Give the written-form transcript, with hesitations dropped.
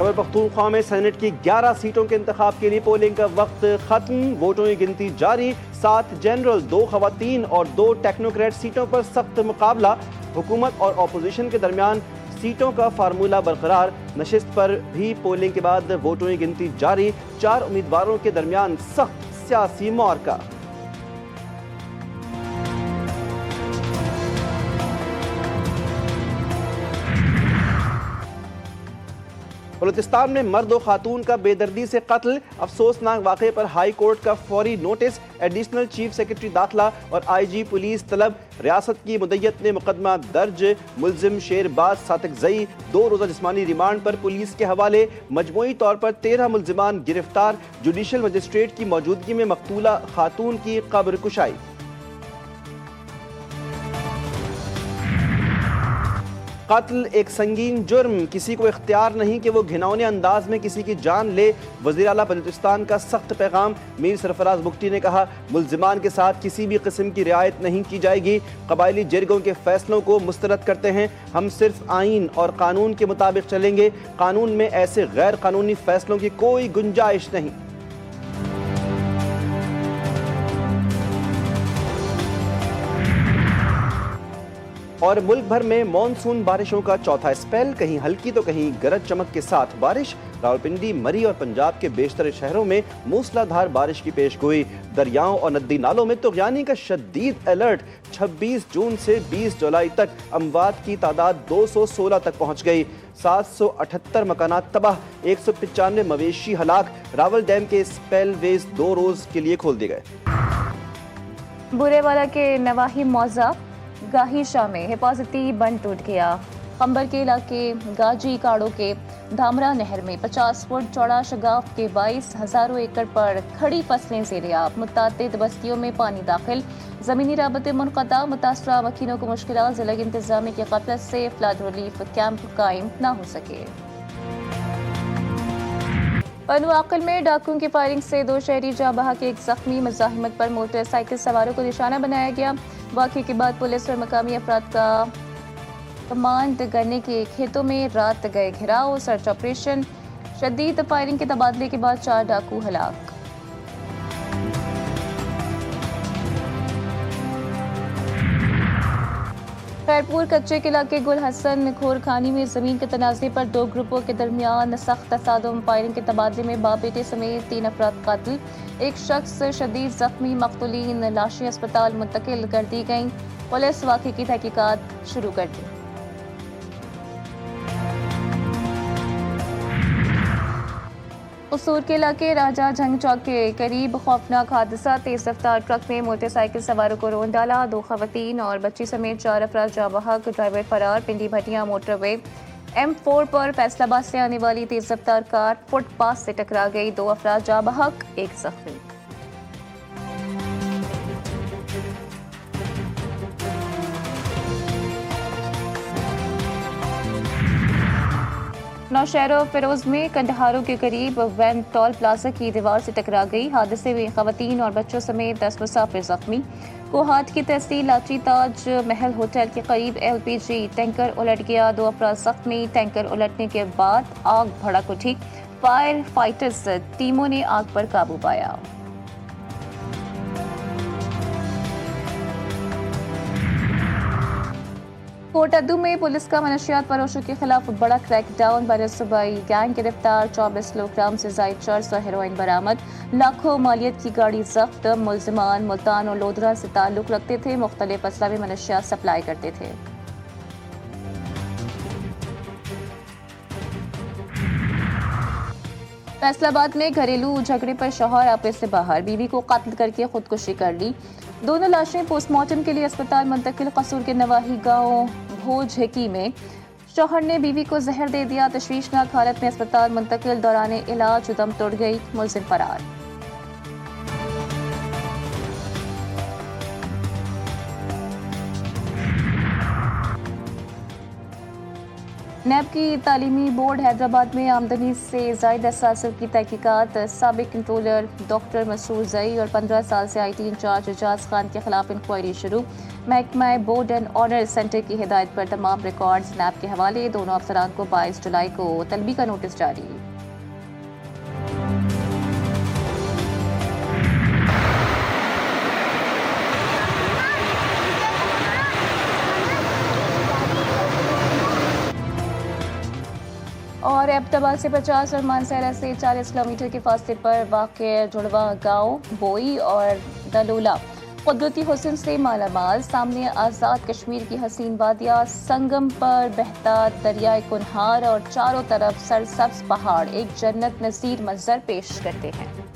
खैबर पख्तूनख्वा में सेनेट की 11 सीटों के इंतखाब के लिए पोलिंग का वक्त खत्म। वोटों की गिनती जारी। 7 जनरल, 2 खवातीन और 2 टेक्नोक्रेट सीटों पर सख्त मुकाबला। हुकूमत और अपोजिशन के दरमियान सीटों का फार्मूला बरकरार। नशिस्त पर भी पोलिंग के बाद वोटों की गिनती जारी। 4 उम्मीदवारों के दरमियान सख्त सियासी मुआरका। बलूचिस्तान में मर्द और खातून का बेदर्दी से कत्ल। अफसोसनाक वाक़े पर हाई कोर्ट का फौरी नोटिस। एडिशनल चीफ सेक्रेटरी दाखिला और IG पुलिस तलब। रियासत की मुद्दत ने मुकदमा दर्ज। मुलजिम शेरबाज सातकजई 2 रोज़ा जिस्मानी रिमांड पर पुलिस के हवाले। मजमूई तौर पर 13 मुलजिमान गिरफ्तार। जुडिशल मजिस्ट्रेट की मौजूदगी में मकतूला खातून की कब्र कुशाई। कत्ल एक संगीन जुर्म, किसी को इख्तियार नहीं कि वो घिनौने अंदाज में किसी की जान ले। वज़ीर आला बलूचिस्तान का सख्त पैगाम। मीर सरफराज बुगटी ने कहा, मुल्जिमान के साथ किसी भी किस्म की रियायत नहीं की जाएगी। कबायली जिरगों के फैसलों को मुस्तरद करते हैं। हम सिर्फ आइन और कानून के मुताबिक चलेंगे। कानून में ऐसे गैर कानूनी फैसलों की कोई गुंजाइश नहीं। और मुल्क भर में मॉनसून बारिशों का चौथा स्पेल। कहीं हल्की तो कहीं गरज चमक के साथ बारिश। रावलपिंडी, मरी और पंजाब के बेशतर शहरों में मूसलाधार बारिश की पेशगोई। दरियाओं और नदी नालों में तुग़यानी का शदीद अलर्ट। 26 जून से 20 जुलाई तक अमवात की तादाद 216 तक पहुँच गई। 778 मकानात तबाह। 195 मवेशी हलाक। रावल डैम के स्पेलवेज 2 रोज़ के लिए खोल दिए गए। बुरेवाला के नवाही मौजा गाही शाह में हिफाजती बंद टूट गया। खंबर के इलाके गाजी काड़ो के धामरा नहर में 50 फुट चौड़ा शगाफ के 22 हजारों एकड़ पर खड़ी फसलें ज़ेर-ए-आब। मुतअद्दिद बस्तियों में पानी दाखिल। ज़मीनी राबते मुनक़ता। मुतासरा मकीनों को मुश्किलात। ज़िला इंतज़ामिया की क़फलत से फ्लड रिलीफ कैंप कायम न हो सके। बनुआकल में डाकुओं की फायरिंग से 2 शहरी जाँ बहक, एक जख्मी। मज़ाहिमत पर मोटरसाइकिल सवारों को निशाना बनाया गया। वाक़े के बाद पुलिस और मकामी अफराद का कमांड करने के खेतों में रात गए घेराव। Search operation. शदीद फायरिंग के तबादले के बाद 4 डाकू हलाक। खैरपुर कच्चे के इलाके गुल हसन खोरखानी में जमीन के तनाज़े पर 2 ग्रुपों के दरमियान सख्त तसादुम। फायरिंग के तबादले में बाप बेटे समेत 3 अफराद कत्ल। एक शख्स शदीद जख्मी। मकतूलीन लाशें अस्पताल मुंतकिल कर दी गईं। पुलिस वाक़े की तहकीकात शुरू कर दी। कसूर के इलाके राजा झंग चौक के करीब खौफनाक हादसा। तेज रफ्तार ट्रक में मोटरसाइकिल सवारों को रोन डाला। 2 खवातीन और बच्ची समेत 4 अफराद जाँ बहक। ड्राइवर फरार। पिंडी भटिया मोटरवे M4 पर फैसलाबाद से आने वाली तेज रफ्तार कार फुटपाथ से टकरा गई। 2 अफराद जाँ बहक, एक जख्मी। नौशहरा फिरोज में कंडहारों के करीब वैन टोल प्लाजा की दीवार से टकरा गई। हादसे में खवातीन और बच्चों समेत 10 मुसाफिर जख्मी। कोहाट की तहसील लाची ताज महल होटल के करीब LPG टैंकर उलट गया। 2 अफराद जख्मी। टैंकर उलटने के बाद आग भड़क उठी। फायर फाइटर्स टीमों ने आग पर काबू पाया। कोटअद्दू में पुलिस का मनशियात फरोशों के खिलाफ बड़ा क्रैकडाउन। बरसूबाई गैंग गिरफ्तार। 24 किलोग्राम से जायद चर्स और हेरोइन बरामद। लाखों मालियत की गाड़ी जब्त। मुल्जिमान मुल्तान और लोधरा से ताल्लुक रखते थे। मुख्तलिफ असला में मनशियात सप्लाई करते थे। फैसलाबाद में घरेलू झगड़े पर शौहर आपे से बाहर। बीवी को कत्ल करके खुदकुशी कर ली। दोनों लाशें पोस्टमार्टम के लिए अस्पताल मुंतकिल। कसूर के नवाही गांव भोजहेकी में शौहर ने बीवी को जहर दे दिया। तशवीशनाक हालत में अस्पताल मुंतकिल। दौरान इलाज दम तोड़ गई। मुलजिम फरार। नैब की तालीमी बोर्ड हैदराबाद में आमदनी से जायद असासियों की तहकीकात। साबिक कंट्रोलर डॉक्टर मसूर जई और 15 साल से IT इंचार्ज एजाज खान के खिलाफ इंक्वायरी शुरू। महकमा बोर्ड एंड ऑनर सेंटर की हिदायत पर तमाम रिकॉर्ड्स नैब के हवाले। दोनों अफसरान को 22 जुलाई को तलबी का नोटिस जारी। और एबटाबाद से 50 और मानसहरा से 40 किलोमीटर के फासले पर वाक़ जुड़वा गांव बोई और दलोला कुदरती हुस्न से मालामाल। सामने आज़ाद कश्मीर की हसीन वादियाँ, संगम पर बहता दरियाए कुनहार और चारों तरफ सरसब्ज पहाड़ एक जन्नत नज़ीर मंजर पेश करते हैं।